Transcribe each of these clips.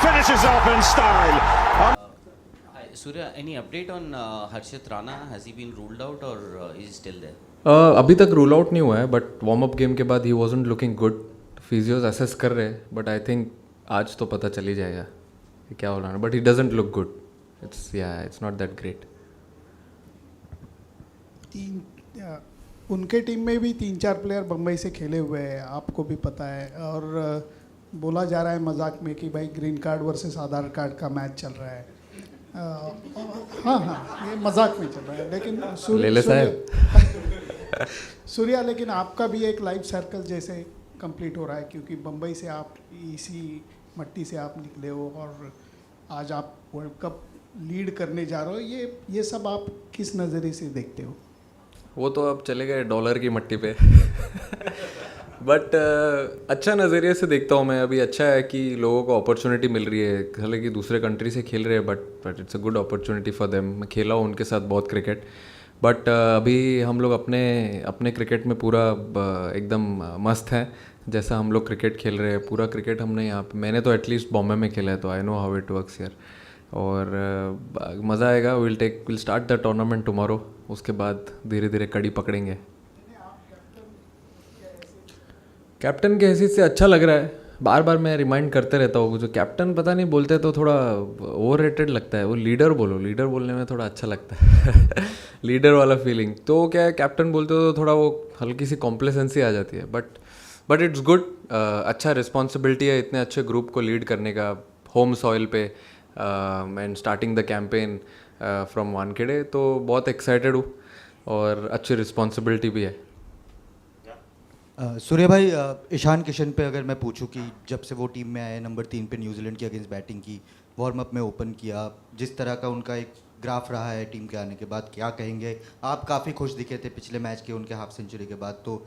finishes off in style. Surya, any update on Harshit Rana? Has he been ruled out or is he still there? अभी तक rule out नहीं हुआ है, but warm up game के बाद ही wasn't looking good. Physios assess कर रहे हैं, बट आई थिंक आज तो पता चल ही जाएगा कि क्या हो रहा है. But he doesn't look good. It's not that great. उनके टीम में भी 3-4 प्लेयर बम्बई से खेले हुए हैं, आपको भी पता है. और बोला जा रहा है मजाक में कि भाई ग्रीन कार्ड वर्सेस आधार कार्ड का मैच चल रहा है. हाँ, ये मजाक में चल रहा है. लेकिन सूर्या, लेकिन आपका भी एक लाइफ सर्कल जैसे कंप्लीट हो रहा है, क्योंकि बम्बई से आप इसी मट्टी से आप निकले हो और आज आप वर्ल्ड कप लीड करने जा रहे हो. ये सब आप किस नज़रिए से देखते हो? वो तो अब चले गए डॉलर की मट्टी पे. बट अच्छा नज़रिए से देखता हूँ मैं. अभी अच्छा है कि लोगों को अपॉर्चुनिटी मिल रही है. हालांकि दूसरे कंट्री से खेल रहे हैं, but it's a good opportunity for them. मैं खेला हूँ उनके साथ बहुत क्रिकेट. बट अभी हम लोग अपने क्रिकेट में पूरा एकदम मस्त हैं. जैसा हम लोग क्रिकेट खेल रहे हैं, पूरा क्रिकेट हमने यहाँ पे, मैंने तो एटलीस्ट बॉम्बे में खेला है, तो I know how it works here. और मज़ा आएगा. Will start the tournament tomorrow. उसके बाद धीरे धीरे कड़ी पकड़ेंगे. कैप्टन के हैसियत से अच्छा लग रहा है. बार बार मैं रिमाइंड करते रहता हूँ, जो कैप्टन पता नहीं बोलते तो थोड़ा ओवर रेटेड लगता है. वो लीडर बोलो, लीडर बोलने में थोड़ा अच्छा लगता है. लीडर वाला फीलिंग. तो क्या है, कैप्टन बोलते हो तो थोड़ा वो हल्की सी कॉम्प्लेसेंसी आ जाती है. But it's good. अच्छा रिस्पॉन्सिबिलिटी है इतने अच्छे ग्रुप को लीड करने का, होम सॉइल पे, and starting the campaign from Wankhede. तो बहुत एक्साइटेड हूँ और अच्छी रिस्पॉन्सिबिलिटी भी है. सूर्य भाई, ईशान किशन पे अगर मैं पूछूं कि जब से वो टीम में आए, नंबर 3 पे न्यूजीलैंड के अगेंस्ट बैटिंग की, वार्म अप में ओपन किया, जिस तरह का उनका एक ग्राफ रहा है टीम के आने के बाद, क्या कहेंगे आप? काफ़ी खुश दिखे थे पिछले मैच के उनके हाफ सेंचुरी के बाद. तो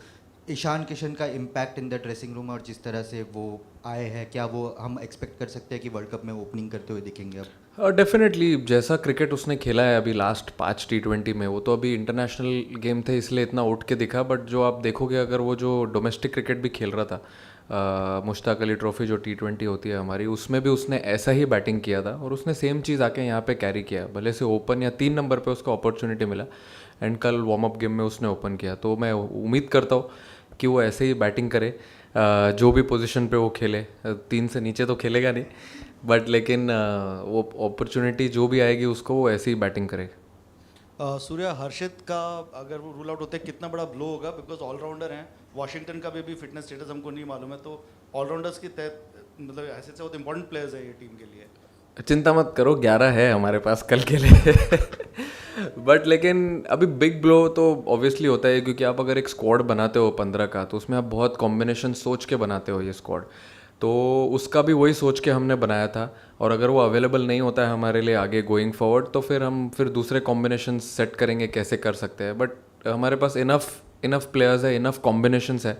ईशान किशन का impact in the dressing room और जिस तरह से वो आए हैं, क्या वो हम एक्सपेक्ट कर सकते हैं कि वर्ल्ड कप में ओपनिंग करते हुए दिखेंगे अब? डेफिनेटली. जैसा क्रिकेट उसने खेला है अभी लास्ट 5 T20 में, वो तो अभी इंटरनेशनल गेम थे इसलिए इतना उठ के दिखा. बट जो आप देखोगे, अगर वो जो डोमेस्टिक क्रिकेट भी खेल रहा था, मुश्ताक अली ट्रॉफी जो T20 होती है हमारी, उसमें भी उसने ऐसा ही बैटिंग किया था और उसने सेम चीज़ आके यहाँ पे कैरी किया. भले से ओपन या 3 नंबर पे उसको अपॉर्चुनिटी मिला, एंड कल वार्म अप गेम में उसने ओपन किया. तो मैं उम्मीद करता हूँ कि वो ऐसे ही बैटिंग करे, जो भी पोजीशन पे वो खेले. 3 से नीचे तो खेलेगा नहीं, बट लेकिन वो अपॉर्चुनिटी जो भी आएगी उसको वो ऐसे ही बैटिंग करे. सूर्या, हर्षित का अगर वो रूल आउट होते हैं कितना बड़ा ब्लो होगा? बिकॉज ऑलराउंडर हैं. वॉशिंगटन का भी अभी फिटनेस स्टेटस हमको नहीं मालूम है. तो ऑलराउंडर्स की मतलब ऐसे से बहुत इंपॉर्टेंट प्लेयर्स है ये टीम के लिए. चिंता मत करो, 11 है हमारे पास कल के लिए. बट लेकिन अभी बिग ब्लो तो ऑब्वियसली होता है, क्योंकि आप अगर एक स्क्वाड बनाते हो 15 का, तो उसमें आप बहुत कॉम्बिनेशन सोच के बनाते हो ये स्क्वाड. तो उसका भी वही सोच के हमने बनाया था. और अगर वो अवेलेबल नहीं होता है हमारे लिए आगे गोइंग फॉरवर्ड, तो फिर हम दूसरे कॉम्बिनेशन सेट करेंगे कैसे कर सकते हैं. बट हमारे पास इनफ प्लेयर्स है, इनफ कॉम्बिनेशंस है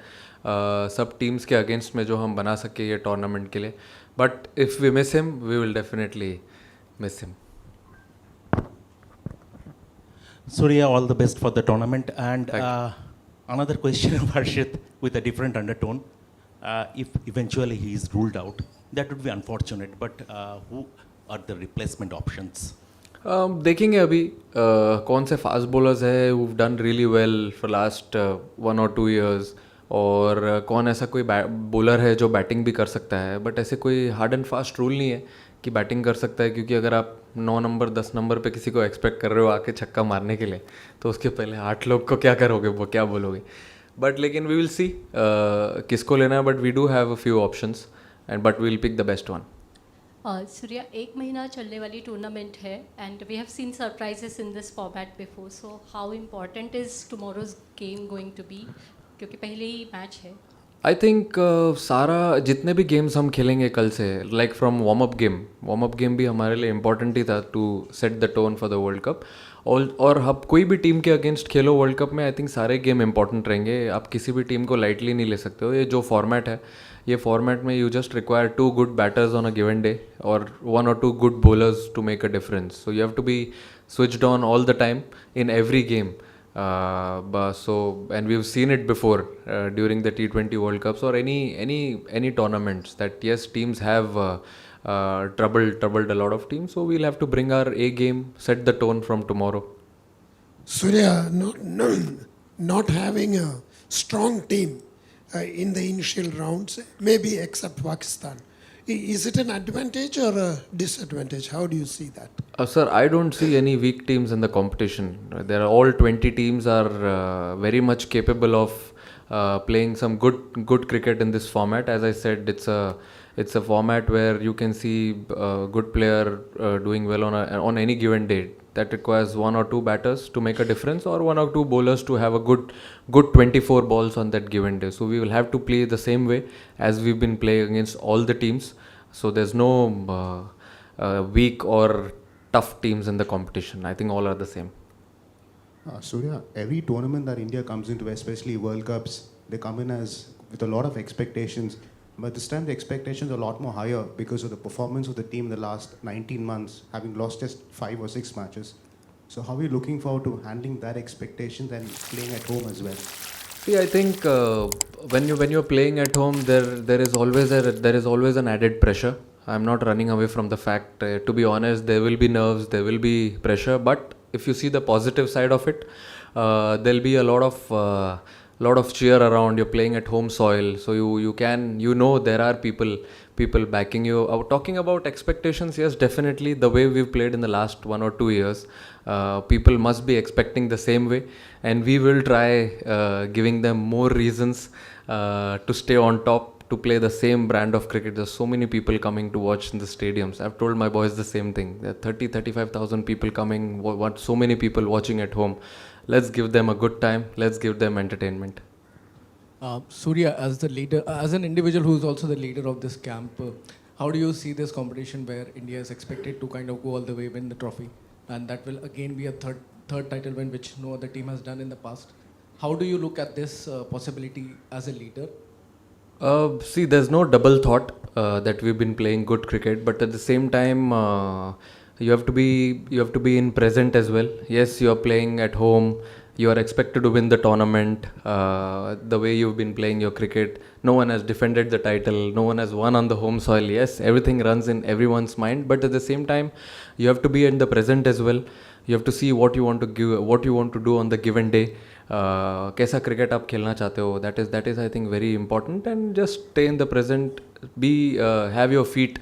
सब टीम्स के अगेंस्ट में जो हम बना सके ये टूर्नामेंट के लिए. But if we miss him, we will definitely miss him. Surya, all the best for the tournament. And another question of Harshit with a different undertone. If eventually he is ruled out, that would be unfortunate. But who are the replacement options? देखेंगे अभी कौन से fast bowlers है who have done really well for last 1 or 2 years, और कौन ऐसा कोई bowler है जो बैटिंग भी कर सकता है. बट ऐसे कोई हार्ड एंड फास्ट रूल नहीं है कि बैटिंग कर सकता है, क्योंकि अगर आप 9 नंबर 10 नंबर पे किसी को एक्सपेक्ट कर रहे हो आके छक्का मारने के लिए, तो उसके पहले 8 लोग को क्या करोगे, वो क्या बोलोगे. बट लेकिन वी विल सी किसको लेना है. But we do have a few options, and but we will pick the best one. Surya, 1 महीना चलने वाली टूर्नामेंट है and we have seen surprises in this format before. So how important is tomorrow's game going to be, क्योंकि पहले ही match है. I think सारा जितने भी गेम्स हम खेलेंगे कल से, like from warm up game भी हमारे लिए इम्पॉर्टेंट ही था to set the tone for the world cup. और अब कोई भी टीम के अगेंस्ट खेलो वर्ल्ड कप में, आई थिंक सारे गेम इंपॉर्टेंट रहेंगे. आप किसी भी टीम को लाइटली नहीं ले सकते हो. ये जो फॉर्मेट है, ये फॉर्मेट में you just require 2 good batters on a given day और 1 or 2 good bowlers to make a difference. So you have to be switched on all the time in every game. And we've seen it before during the T20 World Cups or any tournaments, that yes, teams have troubled a lot of teams. So we'll have to bring our A game, set the tone from tomorrow. Surya, not having a strong team in the initial rounds, maybe except Pakistan. Is it an advantage or a disadvantage? How do you see that? Sir, I don't see any weak teams in the competition. There are all 20 teams are very much capable of playing some good cricket in this format. As I said, it's a format where you can see a good player doing well on any given day. That requires one or two batters to make a difference, or one or two bowlers to have a good 24 balls on that given day. So we will have to play the same way as we've been playing against all the teams. So there's no weak or tough teams in the competition. I think all are the same. Surya, every tournament that India comes into, especially World Cups, they come in with a lot of expectations. But this time the expectations are a lot more higher because of the performance of the team in the last 19 months, having lost just 5 or 6 matches. So how are you looking forward to handling that expectations and playing at home as well? See, I think when you're playing at home, there is always an added pressure. I'm not running away from the fact. To be honest, there will be nerves, there will be pressure. But if you see the positive side of it, there'll be a lot of cheer around. You're playing at home soil, so you know there are people backing you. Talking about expectations, yes, definitely the way we've played in the last 1 or 2 years, people must be expecting the same way, and we will try giving them more reasons to stay on top, to play the same brand of cricket. There's so many people coming to watch in the stadiums. I've told my boys the same thing. There are 35,000 people coming, so many people watching at home. Let's give them a good time. Let's give them entertainment. Surya, as the leader, as an individual who is also the leader of this camp, how do you see this competition where India is expected to kind of go all the way, win the trophy, and that will again be a third title win, which no other team has done in the past? How do you look at this possibility as a leader? See, there's no double thought that we've been playing good cricket, but at the same time, you have to be in present as well. Yes, you are playing at home. You are expected to win the tournament. The way you've been playing your cricket, no one has defended the title. No one has won on the home soil. Yes, everything runs in everyone's mind, but at the same time, you have to be in the present as well. You have to see what you want to give, what you want to do on the given day. कैसा cricket आप खेलना चाहते हो, that is I think very important, and just stay in the present, have your feet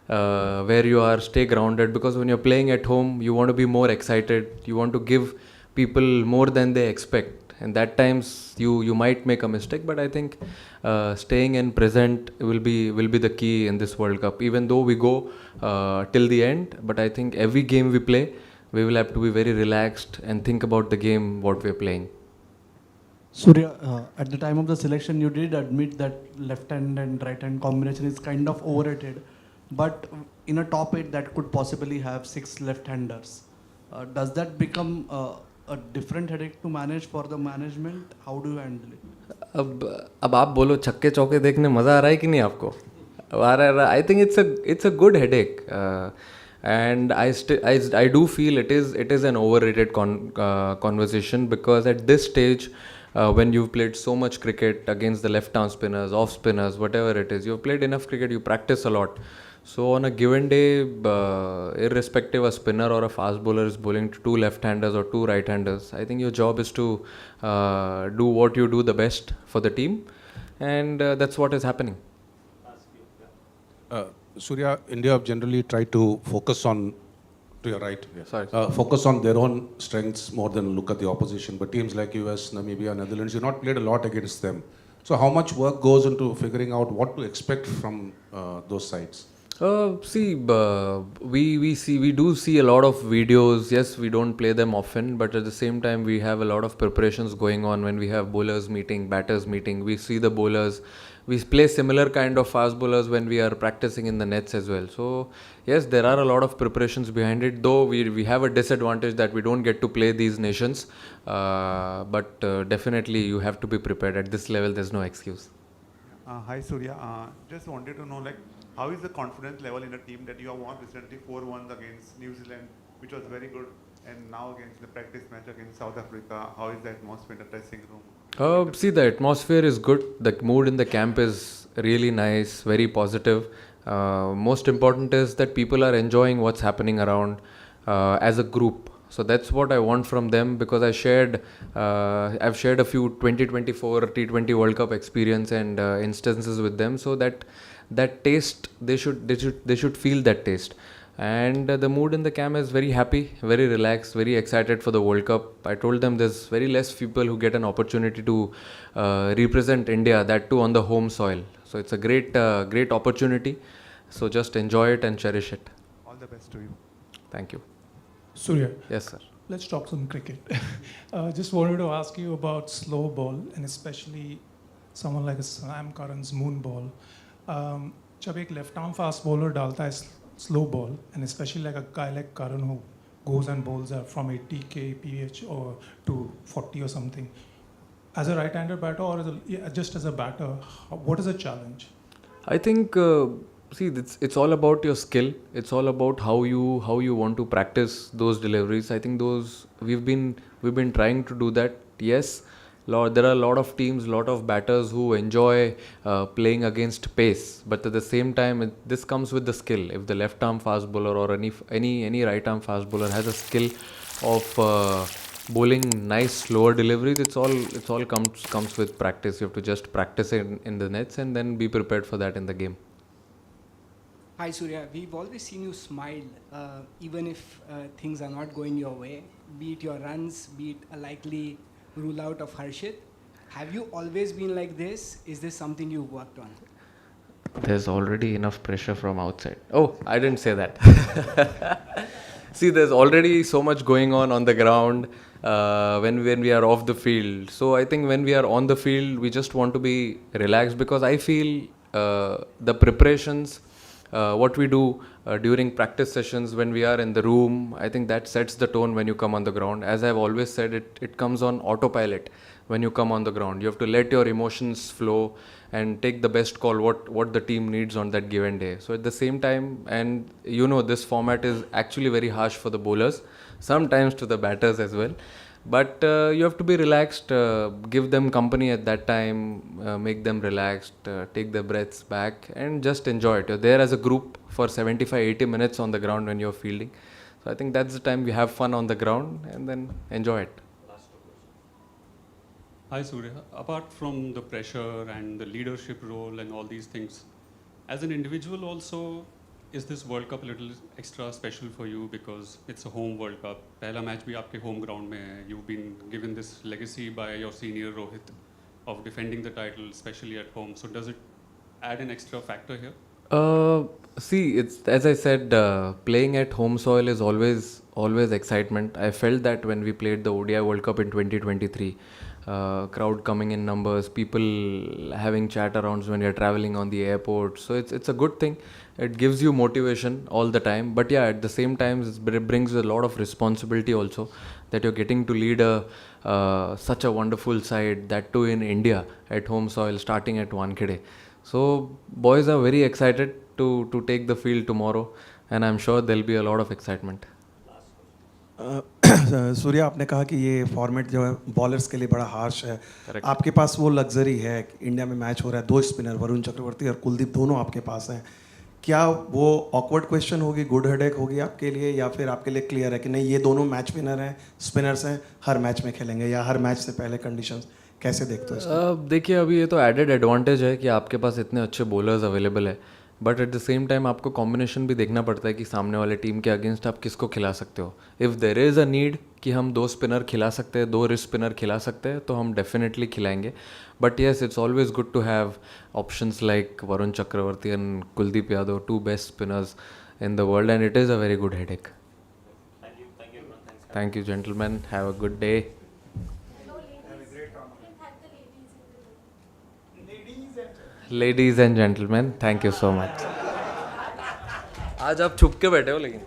where you are, stay grounded, because when you're playing at home you want to be more excited, you want to give people more than they expect, and that times you might make a mistake, but I think staying in present will be the key in this World Cup, even though we go till the end. But I think every game we play, we will have to be very relaxed and think about the game, what we're playing. Surya, at the time of the selection, you did admit that left hand and right hand combination is kind of overrated. But in a top 8 that could possibly have 6 left-handers, does that become a different headache to manage for the management? How do you handle it? अब आप बोलो, छक्के चौके देखने मज़ा आ रहा है कि नहीं आपको? आ रहा है. I think it's a good headache, and I do feel it is an overrated conversation, because at this stage, when you've played so much cricket against the left arm spinners, off spinners, whatever it is, you've played enough cricket, you practice a lot. So on a given day, irrespective a spinner or a fast bowler is bowling to 2 left-handers or 2 right-handers, I think your job is to do what you do the best for the team, and that's what is happening. Surya, India have generally tried to focus on, to your right, Sorry. focus on their own strengths more than look at the opposition. But teams like US, Namibia, Netherlands, you've not played a lot against them. So how much work goes into figuring out what to expect from those sides? We do see a lot of videos. Yes, we don't play them often, but at the same time, we have a lot of preparations going on when we have bowlers meeting, batters meeting. We see the bowlers. We play similar kind of fast bowlers when we are practicing in the nets as well. So yes, there are a lot of preparations behind it, though we have a disadvantage that we don't get to play these nations. But definitely you have to be prepared. At this level, there's no excuse. Hi Surya, just wanted to know, like, how is the confidence level in a team that you have won recently 4-1 against New Zealand, which was very good, and now against the practice match against South Africa? How is the atmosphere in the dressing room? See, the atmosphere is good. The mood in the camp is really nice, very positive. Most important is that people are enjoying what's happening around as a group. So that's what I want from them, because I've shared a few 2024 T20 World Cup experience and instances with them, so that taste they should feel that taste. And the mood in the camp is very happy, very relaxed, very excited for the World Cup. I told them there's very less people who get an opportunity to represent India, that too on the home soil. So it's a great opportunity. So just enjoy it and cherish it. All the best to you. Thank you. Surya. Yes, sir. Let's talk some cricket. Just wanted to ask you about slow ball, and especially someone like Sam Curran's moon ball. जब एक left arm fast bowler डालता है slow ball, and especially like a guy like Curran who goes and bowls from 80 kph or to 40 or something, as a right-hander batter or just as a batter, what is the challenge? I think see, it's all about your skill. It's all about how you want to practice those deliveries. I think we've been trying to do that. Yes, there are a lot of teams, lot of batters who enjoy playing against pace, but at the same time, this comes with the skill. If the left arm fast bowler or any right arm fast bowler has a skill of bowling nice slower deliveries, it's all comes with practice. You have to just practice it in the nets and then be prepared for that in the game. Hi Surya, we've always seen you smile even if things are not going your way, be it your runs, be it a likely rule out of Harshit. Have you always been like this? Is this something you've worked on? There's already enough pressure from outside. Oh, I didn't say that. See, there's already so much going on the ground when we are off the field. So I think when we are on the field, we just want to be relaxed, because I feel the preparations, what we do during practice sessions when we are in the room, I think that sets the tone when you come on the ground. As I've always said, it comes on autopilot when you come on the ground. You have to let your emotions flow and take the best call what the team needs on that given day. So at the same time, and this format is actually very harsh for the bowlers, sometimes to the batters as well. But you have to be relaxed, give them company at that time, make them relaxed, take their breaths back and just enjoy it. You're there as a group for 75-80 minutes on the ground when you're fielding. So I think that's the time we have fun on the ground and then enjoy it. Hi Surya, apart from the pressure and the leadership role and all these things, as an individual also, is this World Cup a little extra special for you because it's a home World Cup? पहला match भी आपके home ground में है. You've been given this legacy by your senior Rohit of defending the title, especially at home. So does it add an extra factor here? See, it's as I said, playing at home soil is always excitement. I felt that when we played the ODI World Cup in 2023. Crowd coming in numbers, people having chat arounds when you're traveling on the airport. So it's a good thing. It gives you motivation all the time. But yeah, at the same time, it brings a lot of responsibility also, that you're getting to lead such a wonderful side, that too in India at home soil, starting at Wankhede. So boys are very excited to take the field tomorrow, and I'm sure there'll be a lot of excitement. Surya, आपने कहा कि ये format जो है bowlers के लिए बड़ा harsh है. आपके पास वो लग्जरी है, इंडिया में मैच हो रहा है, 2 स्पिनर वरुण चक्रवर्ती और कुलदीप दोनों आपके पास हैं. क्या वो ऑकवर्ड क्वेश्चन होगी, गुड हेडेक होगी आपके लिए, या फिर आपके लिए क्लियर है कि नहीं ये दोनों मैच विनर हैं, स्पिनर्स हैं, हर मैच में खेलेंगे, या हर मैच से पहले कंडीशंस कैसे देखते हो इसको? देखिए, अभी ये तो एडेड एडवांटेज है कि आपके पास इतने अच्छे बॉलर्स अवेलेबल है, but at the same time आपको कॉम्बिनेशन भी देखना पड़ता है कि सामने वाले टीम के अगेंस्ट आप किसको खिला सकते हो. If there is a need कि हम 2 स्पिनर खिला सकते हैं, 2 रिस्ट स्पिनर खिला सकते हैं, तो हम डेफिनेटली खिलाएंगे. But yes, it's always good to have options like Varun Chakravarthy and Kuldeep Yadav, 2 best spinners in the world, and it is a very good headache. Thank you, gentlemen. Have a good day. Ladies and gentlemen, thank you so much. आज आप छुप के बैठे हो लेकिन